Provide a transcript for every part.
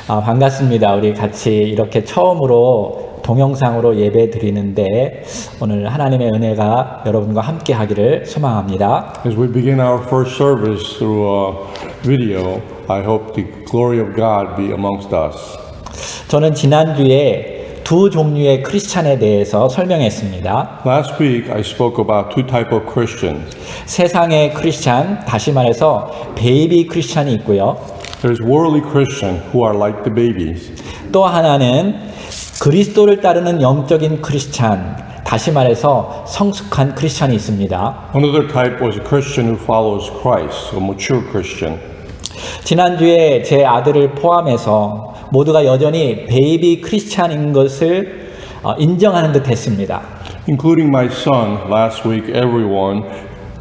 반갑습니다. 우리 같이 이렇게 처음으로 동영상으로 예배 드리는데 오늘 하나님의 은혜가 여러분과 함께 하기를 소망합니다. As we begin our first service through video, I hope the glory of God be amongst us. 저는 지난주에 두 종류의 크리스찬에 대해서 설명했습니다. Last week I spoke about two types of Christians. 세상의 크리스찬, 다시 말해서 베이비 크리스찬이 있고요. There's worldly Christians who are like the babies. 또 하나는 그리스도를 따르는 영적인 크리스찬, 다시 말해서 성숙한 크리스찬이 있습니다. Another type was a Christian who follows Christ, a mature Christian. 지난주에 제 아들을 포함해서 모두가 여전히 베이비 크리스찬인 것을 인정하는 듯 했습니다. Including my son, last week everyone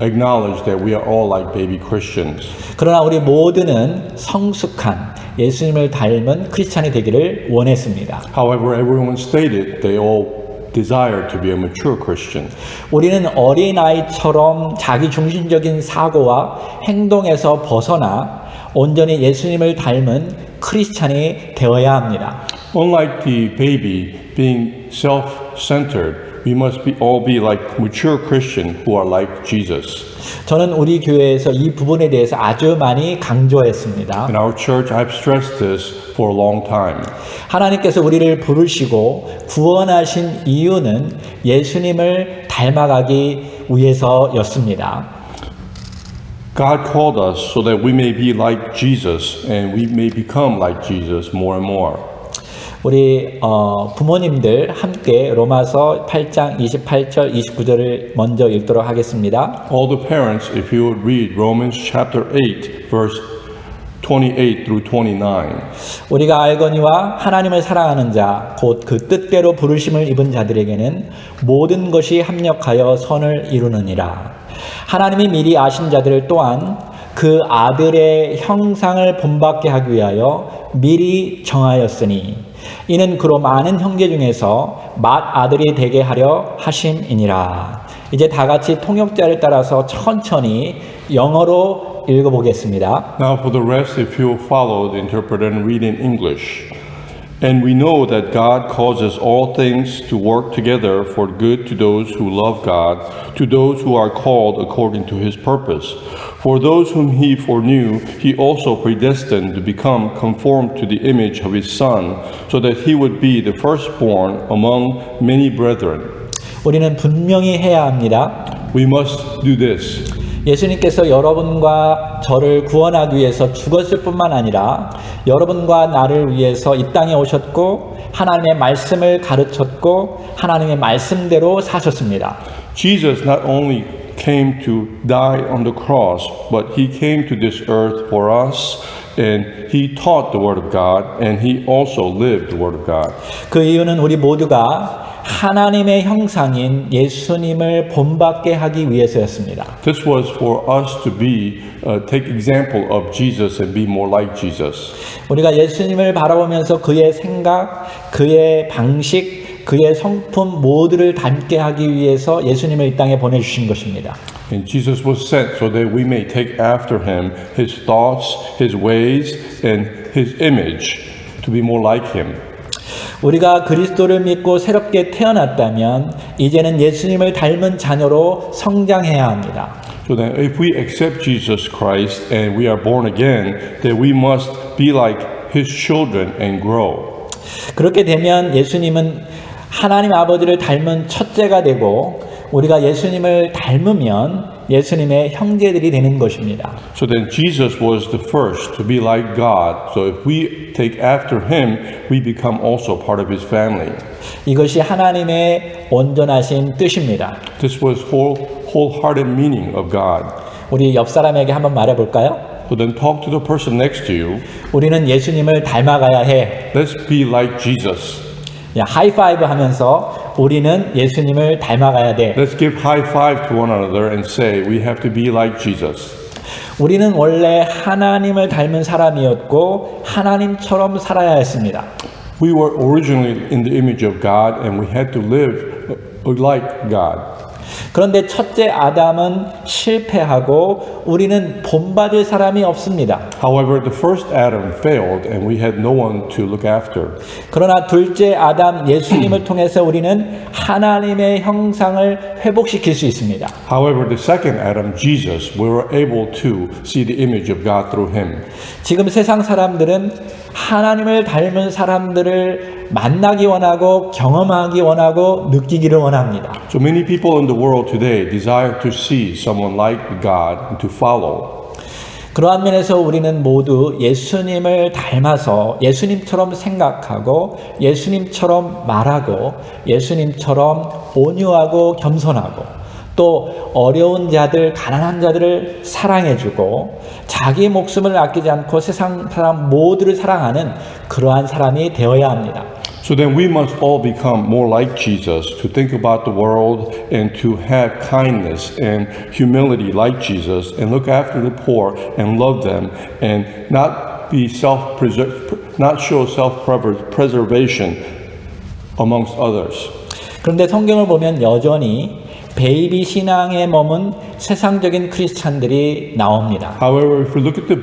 acknowledged that we are all like baby Christians. 그러나 우리 모두는 성숙한 예수님을 닮은 크리스찬이 되기를 원했습니다. However, everyone stated they all desire to be a mature Christian. 우리는 어린아이처럼 자기중심적인 사고와 행동에서 벗어나 온전히 예수님을 닮은 크리스찬이 되어야 합니다. Unlike the baby being self-centered, we must all be like mature Christians who are like Jesus. 저는 우리 교회에서 이 부분에 대해서 아주 많이 강조했습니다. In our church, I've stressed this for a long time. 하나님께서 우리를 부르시고 구원하신 이유는 예수님을 닮아가기 위해서였습니다. God called us so that we may be like Jesus and we may become like Jesus more and more. 우리 부모님들 함께 로마서 8장 28절 29절을 먼저 읽도록 하겠습니다. All the parents, if you would read Romans chapter 8, verse 28 through 29. 우리가 알거니와 하나님을 사랑하는 자, 곧 그 뜻대로 부르심을 입은 자들에게는 모든 것이 합력하여 선을 이루느니라. 하나님이 미리 아신 자들을 또한 그 아들의 형상을 본받게 하기 위하여 미리 정하였으니 이는 그로 많은 형제 중에서 맏아들이 되게 하려 하심이니라. 이제 다 같이 통역자를 따라서 천천히 영어로 읽어보겠습니다. Now for the rest, if you will follow the interpreter and read in English. And we know that God causes all things to work together for good to those who love God, to those who are called according to his purpose. For those whom he foreknew, he also predestined to become conformed to the image of his Son, so that he would be the firstborn among many brethren. 우리는 분명히 해야 합니다. We must do this. 예수님께서 여러분과 저를 구원하기 위해서 죽었을 뿐만 아니라 여러분과 나를 위해서 이 땅에 오셨고 하나님의 말씀을 가르쳤고 하나님의 말씀대로 사셨습니다. Jesus not only came to die on the cross, but he came to this earth for us, and he taught the word of God, and he also lived the word of God. 그 이유는 우리 모두가 하나님의 형상인 예수님을 본받게 하기 위해서였습니다. This was for us to be, take example of Jesus and be more like Jesus. 우리가 예수님을 바라보면서 그의 생각, 그의 방식, 그의 성품 모두를 닮게 하기 위해서 예수님을 이 땅에 보내주신 것입니다. And Jesus was sent so that we may take after him his thoughts, his ways, and his image to be more like him. 우리가 그리스도를 믿고 새롭게 태어났다면 이제는 예수님을 닮은 자녀로 성장해야 합니다. So that if we accept Jesus Christ and we are born again, that we must be like his children and grow. 그렇게 되면 예수님은 하나님 아버지를 닮은 첫째가 되고 우리가 예수님을 닮으면 예수님의 형제들이 되는 것입니다. So then Jesus was the first to be like God. So if we take after him, we become also part of his family. 이것이 하나님의 온전하신 뜻입니다. This was wholehearted meaning of God. 우리 옆 사람에게 한번 말해 볼까요? So then talk to the person next to you. 우리는 예수님을 닮아가야 해. Let's be like Jesus. 하이파이브 하면서 우리는 예수님을 닮아가야 돼. Let's give high five to one another and say we have to be like Jesus. 우리는 원래 하나님을 닮은 사람이었고 하나님처럼 살아야 했습니다. We were originally in the image of God and we had to live like God. 그런데 첫째 아담은 실패하고 우리는 본받을 사람이 없습니다. However, the first Adam failed and we had no one to look after. 그러나 둘째 아담 예수님을 통해서 우리는 하나님의 형상을 회복시킬 수 있습니다. However, the second Adam, Jesus, we were able to see the image of God through him. 지금 세상 사람들은 하나님을 닮은 사람들을 만나기 원하고 경험하기 원하고 느끼기를 원합니다. So many people in the world today desire to see someone like God and to follow. 그러한 면에서 우리는 모두 예수님을 닮아서 예수님처럼 생각하고 예수님처럼 말하고 예수님처럼 온유하고 겸손하고 또 어려운 자들, 가난한 자들을 사랑해주고 자기 목숨을 아끼지 않고 세상 사람 모두를 사랑하는 그러한 사람이 되어야 합니다. So then we must all become more like Jesus, to think about the world and to have kindness and humility like Jesus and look after the poor and love them and not show self-preservation amongst others. 그런데 성경을 보면 여전히 베이비 신앙에 머문 세상적인 크리스찬들이 나옵니다. However, if we look at the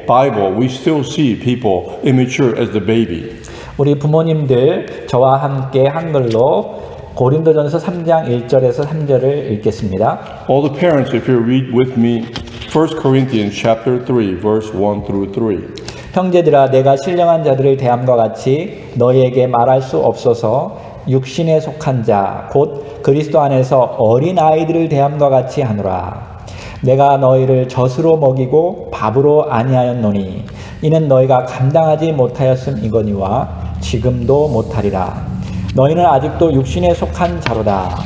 Bible, we still see people immature as the baby. 우리 부모님들 저와 함께 한글로 고린도전서 3장 1절에서 3절을 읽겠습니다. All the parents, if you read with me 1 Corinthians chapter 3, verse 1 through 3. 형제들아 내가 신령한 자들을 대함과 같이 너희에게 말할 수 없어서 육신에 속한 자 곧 그리스도 안에서 어린 아이들을 대함과 같이 하노라. 내가 너희를 젖으로 먹이고 밥으로 아니하였노니 이는 너희가 감당하지 못하였음이거니와 지금도 못하리라. 너희는 아직도 육신에 속한 자로다.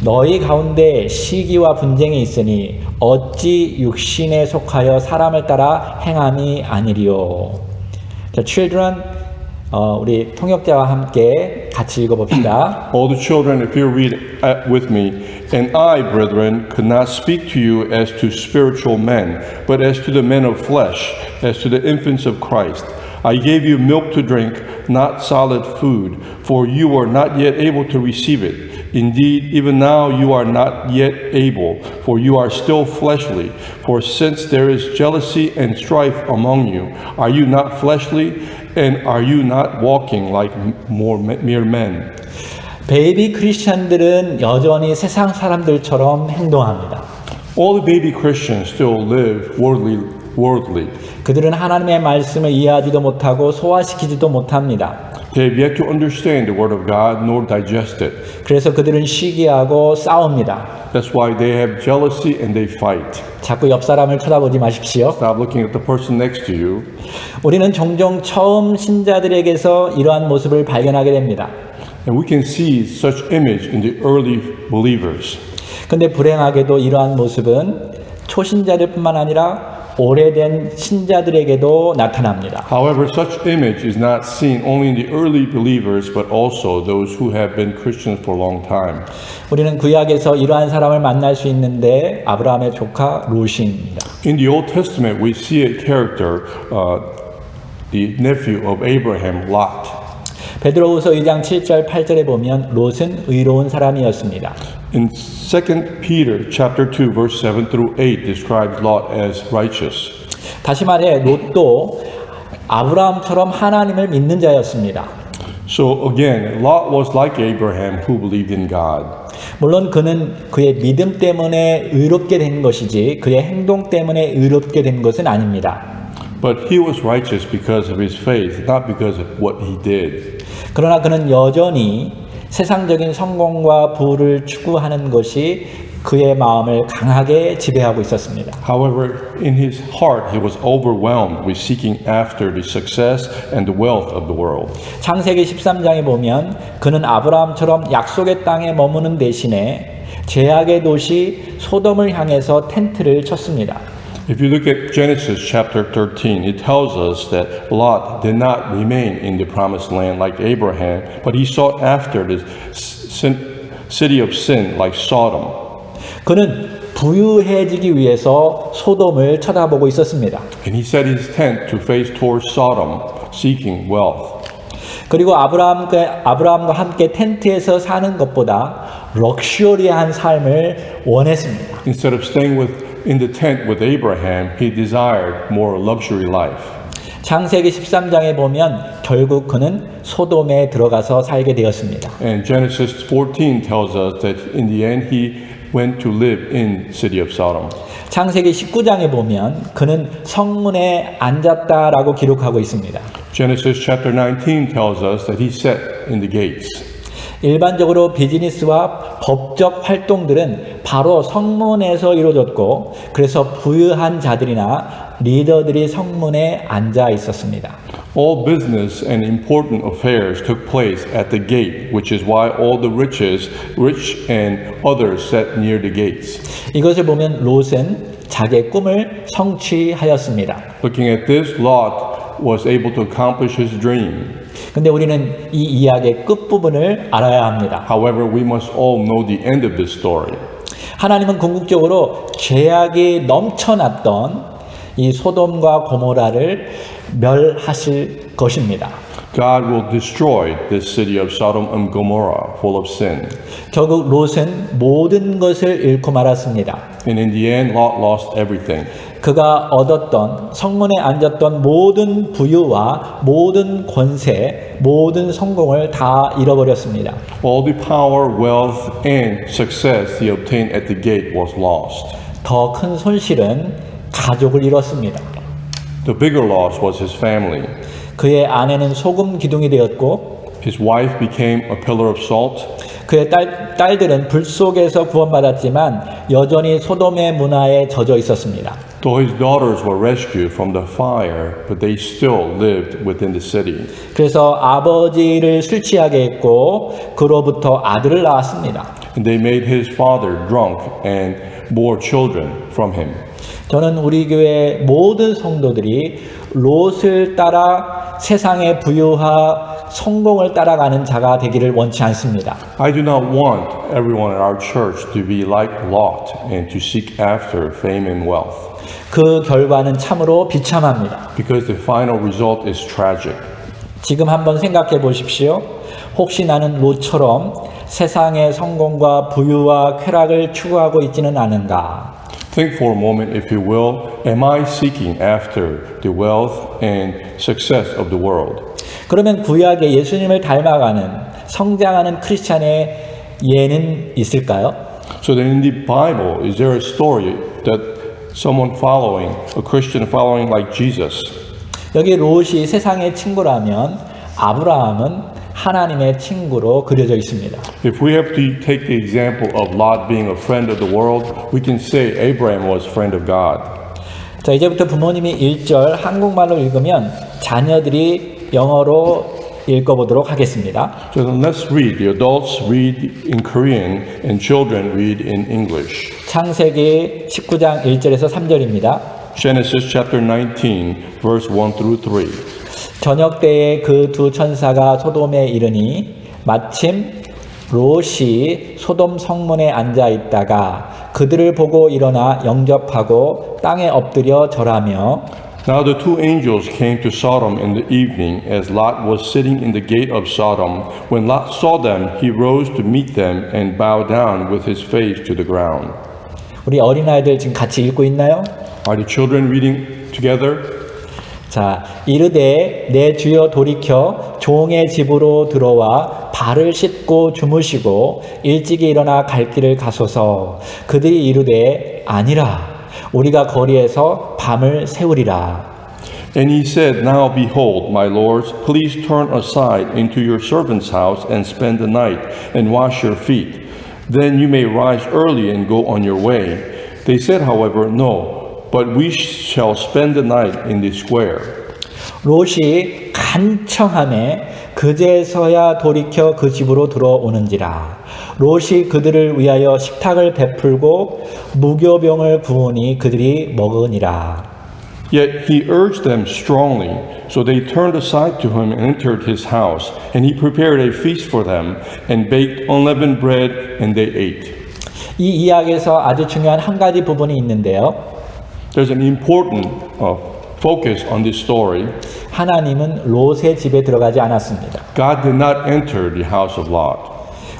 너희 가운데 시기와 분쟁이 있으니 어찌 육신에 속하여 사람을 따라 행함이 아니리요. 자, children, 우리 통역자와 함께 같이 읽어봅시다. All the children, if you read with me, and I, brethren, could not speak to you as to spiritual men, but as to the men of flesh, as to the infants of Christ. I gave you milk to drink, not solid food, for you were not yet able to receive it. Indeed, even now you are not yet able, for you are still fleshly. For since there is jealousy and strife among you, are you not fleshly? And are you not walking like mere men? 베이비 크리스천들은 여전히 세상 사람들처럼 행동합니다. All the baby Christians still live worldly. 그들은 하나님의 말씀을 이해하지도 못하고 소화시키지도 못합니다. They have yet to understand the word of God nor digest it. 그래서 그들은 시기하고 싸웁니다. That's why they have jealousy and they fight. 자꾸 옆 사람을 쳐다보지 마십시오. Stop looking at the person next to you. 우리는 종종 처음 신자들에게서 이러한 모습을 발견하게 됩니다. And we can see such image in the early believers. 근데 불행하게도 이러한 모습은 초신자들뿐만 아니라 오래된 신자들에게도 나타납니다. However, such image is not seen only in the early believers, but also those who have been Christians for a long time. 우리는 구약에서 이러한 사람을 만날 수 있는데 아브라함의 조카 롯입니다. In the Old Testament, we see a character, the nephew of Abraham, Lot. 베드로후서 2장 7절 8절에 보면 롯은 의로운 사람이었습니다. In 2 Peter chapter 2 verse 7 through 8 describes Lot as righteous. 다시 말해 롯도 아브라함처럼 하나님을 믿는 자였습니다. So again, Lot was like Abraham who believed in God. 물론 그는 그의 믿음 때문에 의롭게 된 것이지 그의 행동 때문에 의롭게 된 것은 아닙니다. But he was righteous because of his faith, not because of what he did. 그러나 그는 여전히 세상적인 성공과 부를 추구하는 것이 그의 마음을 강하게 지배하고 있었습니다. However, in his heart, he was overwhelmed with seeking after the success and the wealth of the world. 창세기 13장에 보면 그는 아브라함처럼 약속의 땅에 머무는 대신에 죄악의 도시 소돔을 향해서 텐트를 쳤습니다. If you look at Genesis chapter 13, it tells us that Lot did not remain in the promised land like Abraham, but he sought after the city of sin like Sodom. 그는 부유해지기 위해서 소돔을 쳐다보고 있었습니다. And he set his tent to face towards Sodom, seeking wealth. 그리고 아브라함과 함께 텐트에서 사는 것보다 럭셔리한 삶을 원했습니다. Instead of staying in the tent with Abraham, he desired more luxury life. 창세기 13장에 보면 결국 그는 소돔에 들어가서 살게 되었습니다. And Genesis 14 tells us that in the end he went to live in city of Sodom. 창세기 19장에 보면 그는 성문에 앉았다라고 기록하고 있습니다. Genesis chapter 19 tells us that he sat in the gates. 일반적으로 비즈니스와 법적 활동들은 바로 성문에서 이루어졌고 그래서 부유한 자들이나 리더들이 성문에 앉아 있었습니다. All business and important affairs took place at the gate, which is why all the rich and others sat near the gates. 이것을 보면 롯은 자기의 꿈을 성취하였습니다. Looking at this, Lot was able to accomplish his dream. 근데 우리는 이 이야기의 끝부분을 알아야 합니다. However, we must all know the end of this story. 하나님은 궁극적으로 죄악이 넘쳐났던 이 소돔과 고모라를 멸하실 것입니다. God will destroy this city of Sodom and Gomorrah, full of sin. 결국 롯은 모든 것을 잃고 말았습니다. And in the end, Lot lost everything. 그가 얻었던 성문에 앉았던 모든 부유와 모든 권세, 모든 성공을 다 잃어버렸습니다. All the power, wealth, and success he obtained at the gate was lost. 더 큰 손실은 가족을 잃었습니다. The bigger loss was his family. 그의 아내는 소금 기둥이 되었고 His wife became a pillar of salt. 그의 딸들은 불 속에서 구원받았지만 여전히 소돔의 문화에 젖어 있었습니다. Though his daughters were rescued from the fire, but they still lived within the city. 그래서 아버지를 술 취하게 했고 그로부터 아들을 낳았습니다. And they made his father drunk and bore children from him. 저는 우리 교회 모든 성도들이 롯을 따라 세상의 부유와 성공을 따라가는 자가 되기를 원치 않습니다. I do not want everyone in our church to be like Lot and to seek after fame and wealth, 그 결과는 참으로 비참합니다. because the final result is tragic. 지금 한번 생각해 보십시오. 혹시 나는 롯처럼 세상의 성공과 부유와 쾌락을 추구하고 있지는 않은가? Think for a moment, if you will, am I seeking after the wealth and success of the world? 그러면 구약의 예수님을 닮아가는 성장하는 크리스찬의 예는 있을까요? So then in the Bible, is there a story that someone following, a Christian following like Jesus? 여기 롯이 세상의 친구라면 아브라함은 하나님의 친구로 그려져 있습니다. If we have to take the example of Lot being a friend of the world, we can say Abraham was a friend of God. 자, 이제부터 부모님이 1절 한국말로 읽으면 자녀들이 영어로 읽어보도록 하겠습니다. So then let's read. The adults read in Korean and children read in English. 창세기 19장 1절에서 3절입니다. Genesis chapter 19, verse 1 through 3. 저녁 때에 그 두 천사가 소돔에 이르니 마침 롯이 소돔 성문에 앉아 있다가 그들을 보고 일어나 영접하고 땅에 엎드려 절하며 Now the two angels came to Sodom in the evening as Lot was sitting in the gate of Sodom. When Lot saw them, he rose to meet them and bowed down with his face to the ground. 우리 어린아이들 지금 같이 읽고 있나요? Are the children reading together? 자, 이르되 내 주여 돌이켜 종의 집으로 들어와 발을 씻고 주무시고 일찍이 일어나 갈 길을 가소서. 그들이 이르되 아니라 우리가 거리에서 밤을 새우리라. And he said, Now behold, my lords, please turn aside into your servant's house and spend the night and wash your feet. Then you may rise early and go on your way. They said, however, No, but we shall spend the night in the square. 롯이 간청하매 그제서야 돌이켜 그 집으로 들어오는지라. 롯이 그들을 위하여 식탁을 베풀고 무교병을 구우니 그들이 먹으니라. Yet he urged them strongly, so they turned aside to him and entered his house. And he prepared a feast for them and baked unleavened bread, and they ate. 이 이야기에서 아주 중요한 한 가지 부분이 있는데요. There's an important focus on this story. 하나님은 롯의 집에 들어가지 않았습니다. God did not enter the house of Lot.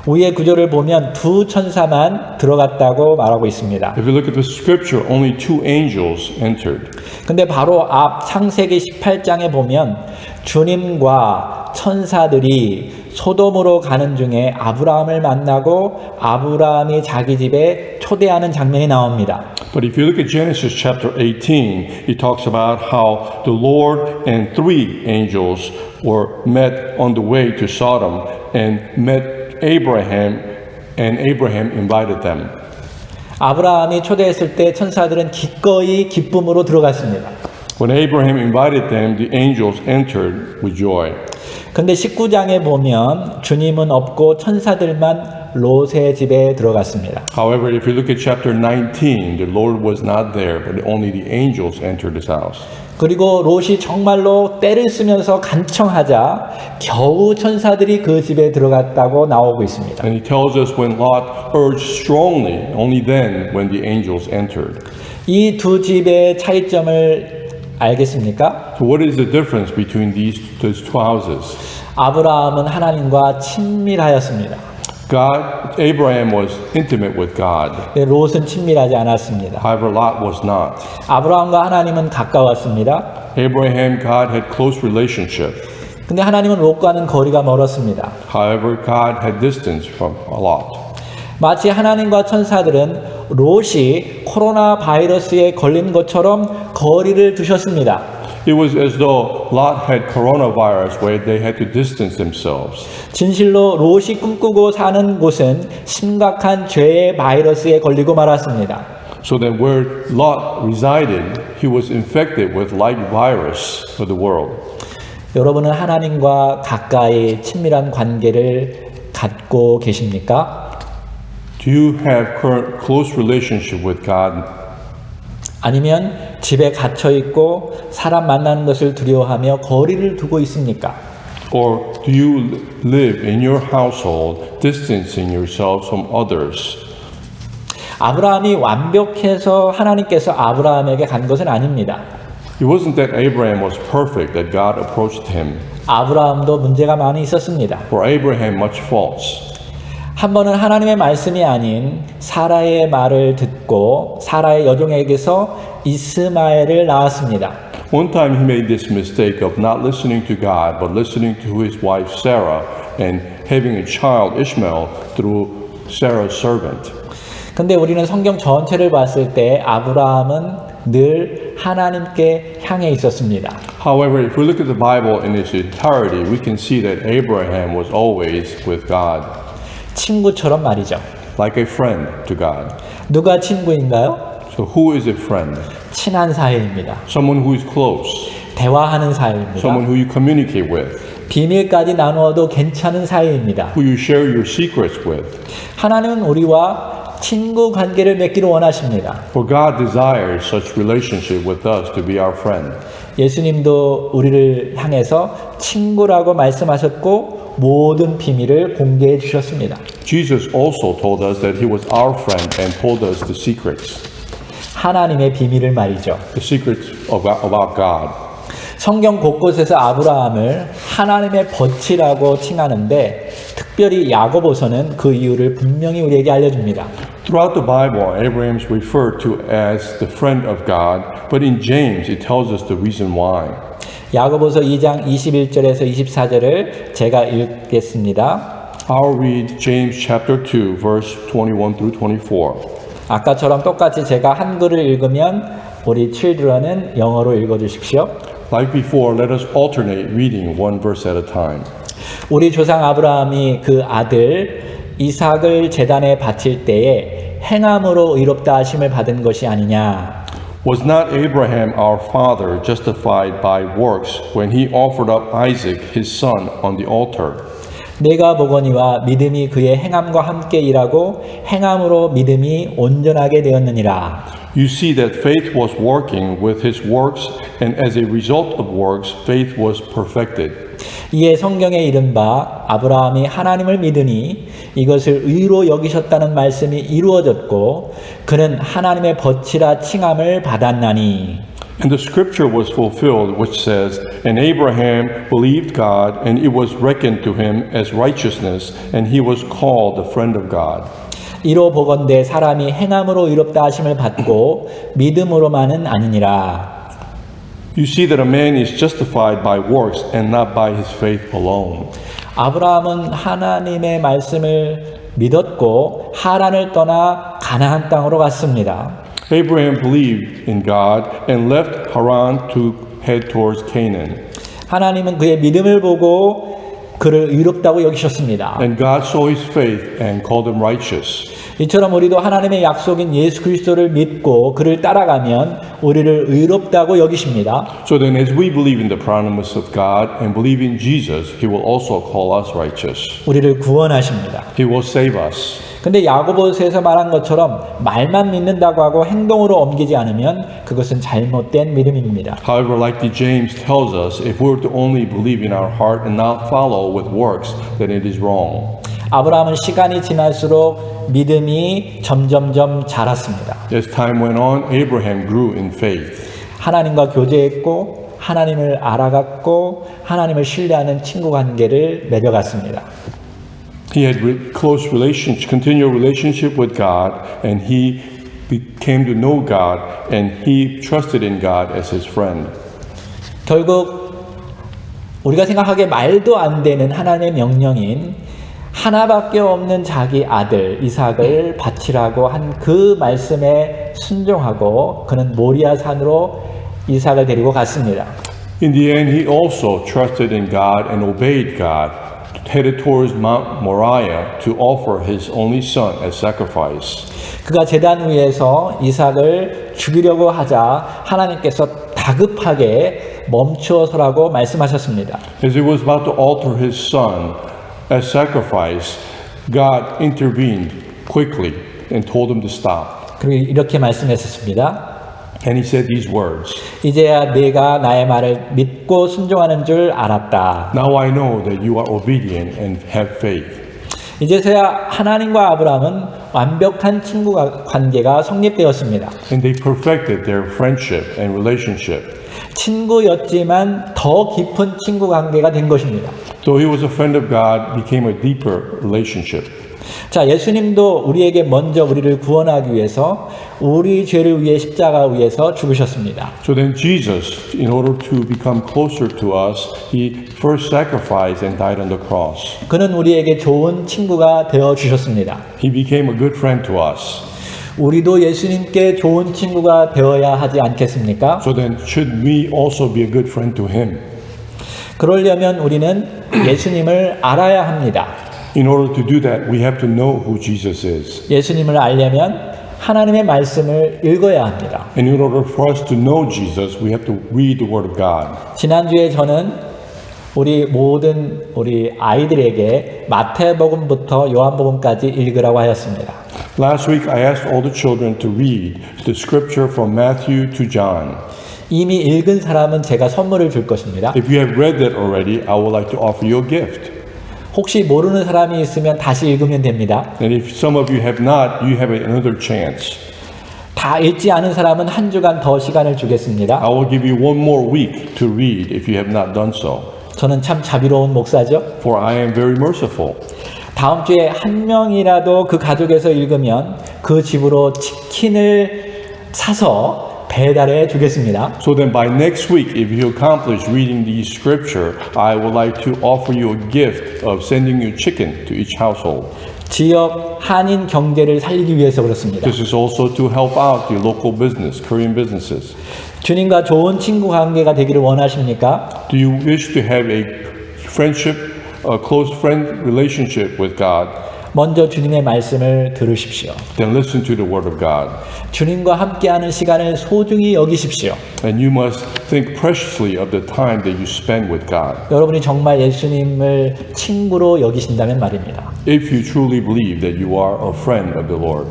위의 구조를 보면 두 천사만 들어갔다고 말하고 있습니다. If you look at the scripture, only 2 angels entered. 근데 바로 앞 창세기 18장에 보면 주님과 천사들이 소돔으로 가는 중에 아브라함을 만나고 아브라함이 자기 집에 초대하는 장면이 나옵니다. But if you look at Genesis chapter 18, it talks about how the Lord and 3 angels were met on the way to Sodom and met Abraham, and Abraham invited them. 아브라함이 초대했을 때 천사들은 기꺼이 기쁨으로 들어갔습니다. When Abraham invited them, the angels entered with joy. 근데 19장에 보면 주님은 없고 천사들만 롯의 집에 들어갔습니다. However, if you look at chapter 19, the Lord was not there, but only the angels entered his house. 그리고 롯이 정말로 때를 쓰면서 간청하자 겨우 천사들이 그 집에 들어갔다고 나오고 있습니다. And he tells us when Lot urged strongly, only then when the angels entered. 이 두 집의 차이점을 알겠습니까? So what is the difference between those 2 houses? 아브라함은 하나님과 친밀하였습니다. Abraham was intimate with God. 롯은 친밀하지 않았습니다. However, Lot was not. 아브라함과 하나님은 가까웠습니다. Abraham, God had close relationship. 근데 하나님은 롯과는 거리가 멀었습니다. However, God had distance from Lot. 마치 하나님과 천사들은 롯이 코로나 바이러스에 걸린 것처럼 거리를 두셨습니다. It was as though Lot had coronavirus where they had to distance themselves. 진실로 롯이 꿈꾸고 사는 곳은 심각한 죄의 바이러스에 걸리고 말았습니다. So that where Lot resided, he was infected with like virus of the world. 여러분은 하나님과 가까이 친밀한 관계를 갖고 계십니까? Do you have current close relationship with God? 아니면 집에 갇혀 있고 사람 만나는 것을 두려워하며 거리를 두고 있습니까? Or do you live in your household distancing yourselves from others? 아브라함이 완벽해서 하나님께서 아브라함에게 간 것은 아닙니다. It wasn't that Abraham was perfect that God approached him. 아브라함도 문제가 많이 있었습니다. For Abraham, much faults. 한 번은 하나님의 말씀이 아닌 사라의 말을 듣고 사라의 여종에게서 이스마엘을 낳았습니다. One time he made this mistake of not listening to God, but listening to his wife Sarah and having a child, Ishmael, through Sarah's servant. 근데 우리는 성경 전체를 봤을 때 아브라함은 늘 하나님께 향해 있었습니다. However, if we look at the Bible in its entirety, we can see that Abraham was always with God, 친구처럼 말이죠. like a friend to God. 누가 친구인가요? So who is a friend? 친한 사이입니다. Someone who is close, 대화하는 사이입니다. someone who you communicate with, 비밀까지 나누어도 괜찮은 사이입니다. who you share your secrets with. 하나님은 우리와 친구 관계를 맺기를 원하십니다. For God desires such relationship with us to be our friend. 예수님도 우리를 향해서 친구라고 말씀하셨고 모든 비밀을 공개해 주셨습니다. Jesus also told us that he was our friend and told us the secrets 하나님의 비밀을 말이죠. the secrets about God. 성경 곳곳에서 아브라함을 하나님의 벗이라고 칭하는데 특별히 야고보서는 그 이유를 분명히 우리에게 알려줍니다. Throughout the Bible, Abraham is referred to as the friend of God, but in James it tells us the reason why. 야고보서 2장 21절에서 24절을 제가 읽겠습니다. I'll read James chapter 2, verse 21 through 24. 아까처럼 똑같이 제가 한글을 읽으면 우리 children은 영어로 읽어주십시오. Like before, let us alternate reading one verse at a time. 우리 조상 아브라함이 그 아들 이삭을 제단에 바칠 때에 행함으로 의롭다 하심을 받은 것이 아니냐. Was not Abraham our father justified by works when he offered up Isaac his son on the altar? 내가 보거니와 믿음이 그의 행함과 함께 일하고 행함으로 믿음이 온전하게 되었느니라. You see that faith was working with his works, and as a result of works, faith was perfected. 이에 성경에 이른바 아브라함이 하나님을 믿으니 이것을 의로 여기셨다는 말씀이 이루어졌고 그는 하나님의 벗이라 칭함을 받았나니. And the scripture was fulfilled, which says, And Abraham believed God, and it was reckoned to him as righteousness, and he was called the friend of God. 이로 보건대 사람이 행함으로 의롭다 하심을 받고 믿음으로만은 아니니라. You see that a man is justified by works and not by his faith alone. 아브라함은 하나님의 말씀을 믿었고 하란을 떠나 가나안 땅으로 갔습니다. Abraham believed in God and left Haran to head towards Canaan. 하나님은 그의 믿음을 보고 그를 의롭다고 여기셨습니다. And God saw his faith and called him righteous. 이처럼 우리도 하나님의 약속인 예수 그리스도를 믿고 그를 따라가면 우리를 의롭다고 여기십니다. So then as we believe in the promise of God and believe in Jesus, he will also call us righteous. 우리를 구원하십니다. He will save us. 근데 야고보서에서 말한 것처럼 말만 믿는다고 하고 행동으로 옮기지 않으면 그것은 잘못된 믿음입니다. However, like the James tells us, if we were to only believe in our heart and not follow with works, then it is wrong. 아브라함은 시간이 지날수록 믿음이 점점점 자랐습니다. As time went on, Abraham grew in faith. 하나님과 교제했고 하나님을 알아갔고 하나님을 신뢰하는 친구 관계를 맺어갔습니다. He had close relationship, continual relationship with God, and he came to know God, and he trusted in God as his friend. 결국 우리가 생각하기에 말도 안 되는 하나님의 명령인 하나밖에 없는 자기 아들 이삭을 바치라고 한 그 말씀에 순종하고 그는 모리아 산으로 이삭을 데리고 갔습니다. In the end, he also trusted in God and obeyed God, headed towards Mount Moriah to offer his only son as sacrifice. 그가 제단 위에서 이삭을 죽이려고 하자 하나님께서 다급하게 멈추어서라고 말씀하셨습니다. As he was about to alter his son as sacrifice, God intervened quickly and told him to stop. 그리고 이렇게 말씀했습니다. And he said these words, 이제야 내가 나의 말을 믿고 순종하는 줄 알았다. Now I know that you are obedient and have faith. 이제서야 하나님과 아브라함은 완벽한 친구 관계가 성립되었습니다. And they perfected their friendship and relationship. 친구였지만 더 깊은 친구 관계가 된 것입니다. Though he was a friend of God, became a deeper relationship. 자, 예수님도 우리에게 먼저 우리를 구원하기 위해서 우리 죄를 위해 십자가 위에서 죽으셨습니다. So then Jesus, in order to become closer to us, he first sacrificed and died on the cross. 그는 우리에게 좋은 친구가 되어 주셨습니다. He became a good friend to us. 우리도 예수님께 좋은 친구가 되어야 하지 않겠습니까? So then should we also be a good friend to him? 그러려면 우리는 예수님을 알아야 합니다. In order to do that, we have to know who Jesus is. 예수님을 알려면 하나님의 말씀을 읽어야 합니다. And in order for us to know Jesus, we have to read the Word of God. 지난주에 저는 우리 아이들에게 마태복음부터 요한복음까지 읽으라고 하였습니다. Last week, I asked all the children to read the scripture from Matthew to John. 이미 읽은 사람은 제가 선물을 줄 것입니다. If you have read that already, I would like to offer you a gift. 혹시 모르는 사람이 있으면 다시 읽으면 됩니다. And if some of you have not, you have another chance. 다 읽지 않은 사람은 한 주간 더 시간을 주겠습니다. I will give you one more week to read if you have not done so. 저는 참 자비로운 목사죠. For I am very merciful. 다음 주에 한 명이라도 그 가족에서 읽으면 그 집으로 치킨을 사서 배달해 주겠습니다. So then by next week, if you accomplish reading the scripture, I would like to offer you a gift of sending you chicken to each household. 지역 한인 경제를 살리기 위해서 그렇습니다. This is also to help out the local business, Korean businesses. 주님과 좋은 친구 관계가 되기를 원하십니까? Do you wish to have a friendship, a close friend relationship with God? 먼저 주님의 말씀을 들으십시오. Then listen to the word of God. 주님과 함께하는 시간을 소중히 여기십시오. And you must think preciously of the time that you spend with God. 여러분이 정말 예수님을 친구로 여기신다면 말입니다. If you truly believe that you are a friend of the Lord.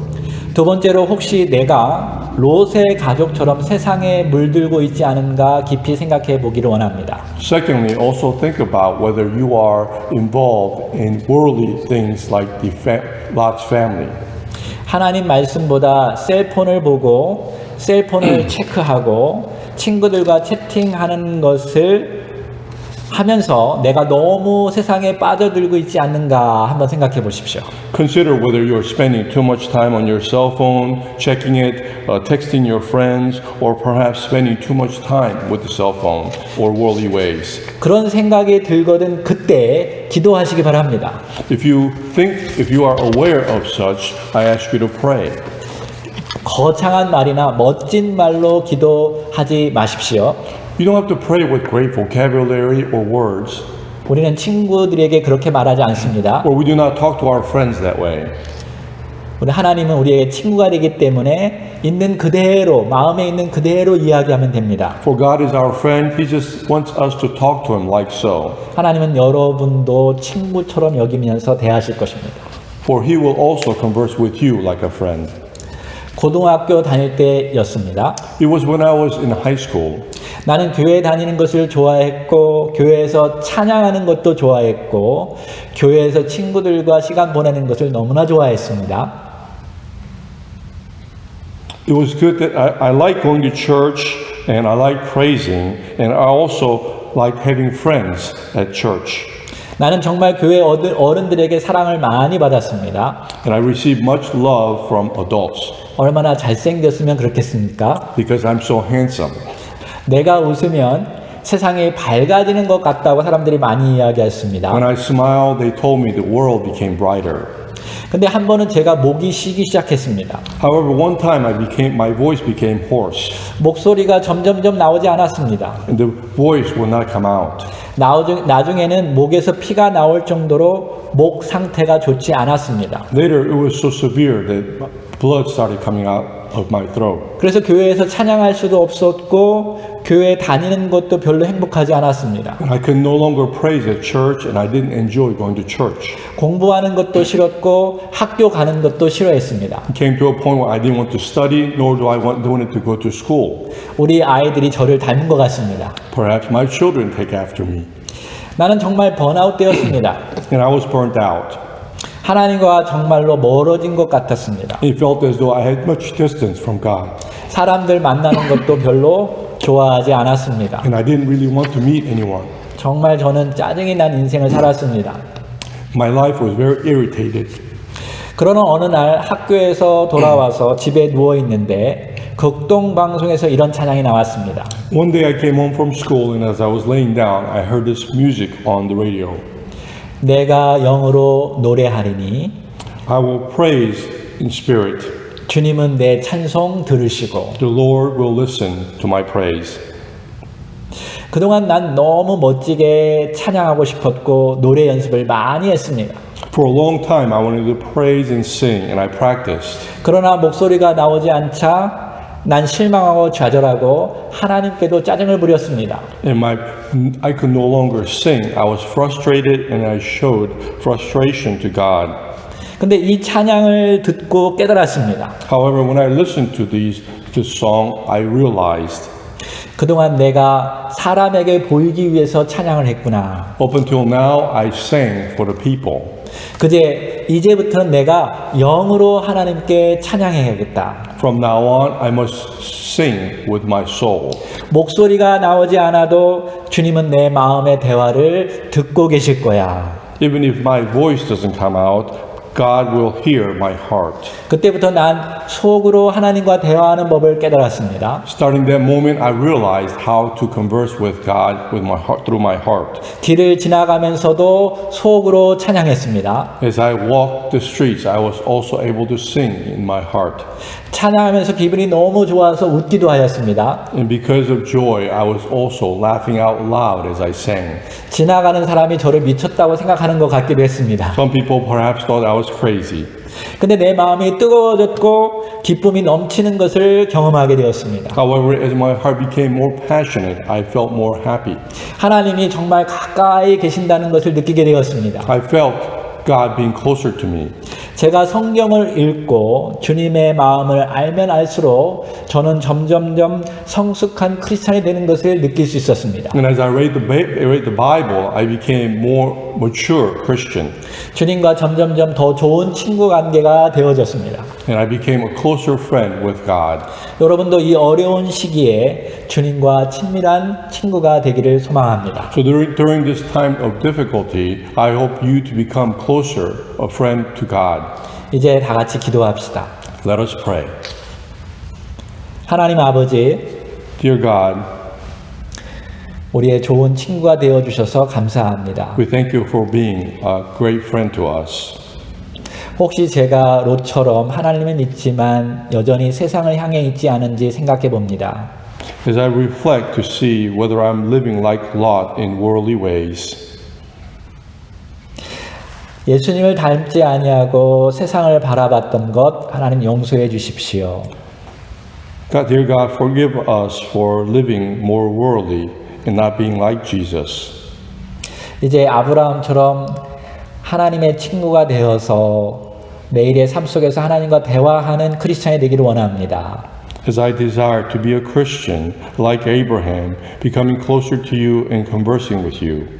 두 번째로 혹시 내가 롯의 가족처럼 세상에 물들고 있지 않은가 깊이 생각해 보기를 원합니다. Secondly, also think about whether you are involved in worldly things like the Lot's family. 하나님 말씀보다 셀폰을 보고 셀폰을 체크하고 친구들과 채팅하는 것을 하면서 내가 너무 세상에 빠져들고 있지 않는가 한번 생각해 보십시오. Consider whether you're spending too much time on your cell phone, checking it, texting your friends, or perhaps spending too much time with the cell phone or worldly ways. 그런 생각이 들거든 그때 기도하시기 바랍니다. If you are aware of such, I ask you to pray. 거창한 말이나 멋진 말로 기도하지 마십시오. You don't have to pray with great vocabulary or words, 우리는 친구들에게 그렇게 말하지 않습니다. or we do not talk to our friends that way. 우리 하나님은 우리에게 친구가 되기 때문에 있는 그대로 마음에 있는 그대로 이야기하면 됩니다. For God is our friend, He just wants us to talk to Him like so. 하나님은 여러분도 친구처럼 여기면서 대하실 것입니다. For He will also converse with you like a friend. 고등학교 다닐 때였습니다. It was when I was in high school. 나는 교회 다니는 것을 좋아했고 교회에서 찬양하는 것도 좋아했고 교회에서 친구들과 시간 보내는 것을 너무나 좋아했습니다. It was good that I like going to church and I like praising and I also like having friends at church. 나는 정말 교회 어른들에게 사랑을 많이 받았습니다. And I received much love from adults 얼마나 잘생겼으면 그렇겠습니까? because I'm so handsome. 내가 웃으면 세상이 밝아지는 것 같다고 사람들이 많이 이야기했습니다. When I smiled, they told me the world became brighter. 근데 한 번은 제가 목이 쉬기 시작했습니다. However, one time my voice became hoarse 목소리가 점점점 나오지 않았습니다. and the voice would not come out. 나중에는 목에서 피가 나올 정도로 목 상태가 좋지 않았습니다. Later, it was so severe that blood started coming out of my throat. 그래서 교회에서 찬양할 수도 없었고 교회 다니는 것도 별로 행복하지 않았습니다. And I could no longer praise at church and I didn't enjoy going to church. 공부하는 것도 싫었고 학교 가는 것도 싫어했습니다. It came to a point where I didn't want to study nor do I wanted to go to school. 우리 아이들이 저를 닮은 것 같습니다. Perhaps my children take after me. 나는 정말 번아웃 되었습니다. And I was burnt out. 하나님과 정말로 멀어진 것 같았습니다. It felt as though I had much distance from God. 사람들 만나는 것도 별로 좋아하지 않았습니다. And I didn't really want to meet anyone. 정말 저는 짜증이 난 인생을 살았습니다. My life was very irritated. 그러나 어느 날 학교에서 돌아와서 집에 누워 있는데 극동 방송에서 이런 찬양이 나왔습니다. One day I came home from school and as I was laying down, I heard this music on the radio. 내가 영으로 노래하리니 I will praise in spirit. 주님은 내 찬송 들으시고 The Lord will listen to my praise. 그동안 난 너무 멋지게 찬양하고 싶었고 노래 연습을 많이 했습니다. For a long time I wanted to praise and sing and I practiced. 그러나 목소리가 나오지 않자 난 실망하고 좌절하고 하나님께도 짜증을 부렸습니다. And I could no longer sing. I was frustrated and I showed frustration to God. 근데 이 찬양을 듣고 깨달았습니다. However, when I listened to this song, I realized 그동안 내가 사람에게 보이기 위해서 찬양을 했구나. up until now I sang for the people. 이제부터는 내가 영으로 하나님께 찬양해야겠다. From now on, I must sing with my soul. 목소리가 나오지 않아도 주님은 내 마음의 대화를 듣고 계실 거야. Even if my voice doesn't come out, God will hear my heart. 그때부터 난 속으로 하나님과 대화하는 법을 깨달았습니다. Starting that moment, I realized how to converse with God with my heart, through my heart. 길을 지나가면서도 속으로 찬양했습니다. As I walked the streets, I was also able to sing in my heart. 찬양하면서 기분이 너무 좋아서 웃기도 하였습니다. And because of joy, I was also laughing out loud as I sang. 지나가는 사람이 저를 미쳤다고 생각하는 것 같기도 했습니다. Some people perhaps thought I was crazy. 근데 내 마음이 뜨거워졌고 기쁨이 넘치는 것을 경험하게 되었습니다. However, as my heart became more passionate, I felt more happy. 하나님이 정말 가까이 계신다는 것을 느끼게 되었습니다. I felt God being closer to me. 제가 성경을 읽고 주님의 마음을 알면 알수록 저는 점점점 성숙한 크리스찬이 되는 것을 느낄 수 있었습니다. And as I read the Bible, I became more mature Christian. 주님과 점점점 더 좋은 친구 관계가 되어졌습니다. And I became a closer friend with God. 여러분도 이 어려운 시기에 주님과 친밀한 친구가 되기를 소망합니다. So during this time of difficulty, I hope you to become closer, a friend to God. 이제 다 같이 기도합시다. Let us pray. 하나님 아버지, Dear God, 우리의 좋은 친구가 되어주셔서 감사합니다. we thank you for being a great friend to us. 혹시 제가 롯처럼 하나님을 믿지만 여전히 세상을 향해 있지 않은지 생각해 봅니다. As I reflect to see whether I'm living like Lot in worldly ways, 예수님을 닮지 아니하고 세상을 바라봤던 것 하나님 용서해 주십시오. God, dear God, forgive us for living more worldly and not being like Jesus. 이제 아브라함처럼 하나님의 친구가 되어서 매일의 삶 속에서 하나님과 대화하는 크리스찬이 되기를 원합니다. As I desire to be a Christian like Abraham, becoming closer to you and conversing with you.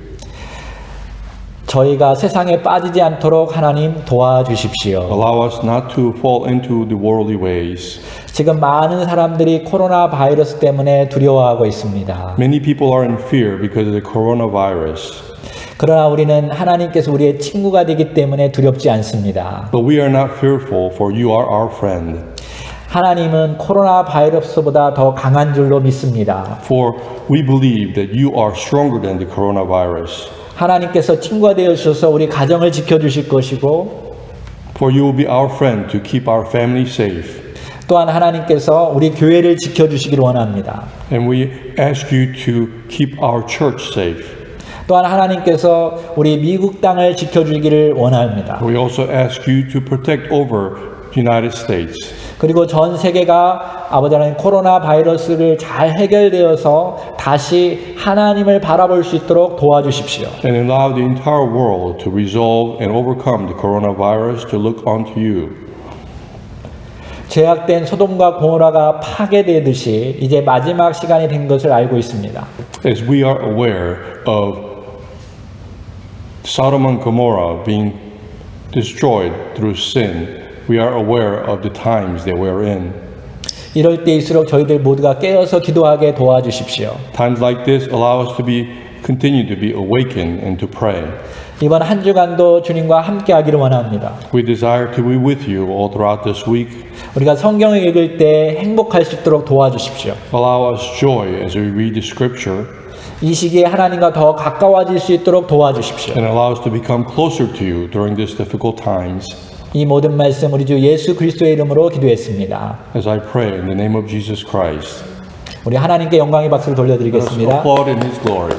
저희가 세상에 빠지지 않도록 하나님 도와주십시오. Allow us not to fall into the worldly ways. 지금 많은 사람들이 코로나 바이러스 때문에 두려워하고 있습니다. Many people are in fear because of the coronavirus. 그러나 우리는 하나님께서 우리의 친구가 되기 때문에 두렵지 않습니다. But we are not fearful, for you are our friend. 하나님은 코로나 바이러스보다 더 강한 줄로 믿습니다. For we believe that you are stronger than the coronavirus. 하나님께서 친구가 되어 주셔서 우리 가정을 지켜주실 것이고 For you will be our friend to keep our family safe. 또한 하나님께서 우리 교회를 지켜주시기를 원합니다. And we ask you to keep our church safe. 또한 하나님께서 우리 미국 땅을 지켜주기를 원합니다. We also ask you to protect over the United States. 그리고 전 세계가 아버지 하나님 코로나 바이러스를 잘 해결되어서 다시 하나님을 바라볼 수 있도록 도와주십시오. And allow the entire world to resolve and overcome the coronavirus to look unto you. 죄악된 소돔과 고모라가 파괴되듯이 이제 마지막 시간이 된 것을 알고 있습니다. As we are aware of Sodom and Gomorrah being destroyed through sin, we are aware of the times that we are in. 이럴 때일수록 저희들 모두가 깨어서 기도하게 도와주십시오. Times like this allow us to continue to be awakened and to pray. 이번 한 주간도 주님과 함께 하기를 원합니다. We desire to be with you all throughout this week. 우리가 성경을 읽을 때 행복할 수 있도록 도와주십시오. Allow us joy as we read the scripture 이 시기에 하나님과 더 가까워질 수 있도록 도와주십시오. and allow us to become closer to you during these difficult times. 이 모든 말씀 우리 주 예수 그리스도의 이름으로 기도했습니다. As I pray in the name of Jesus Christ, 우리 하나님께 영광의 박수를 let us 돌려드리겠습니다. applaud in His glory.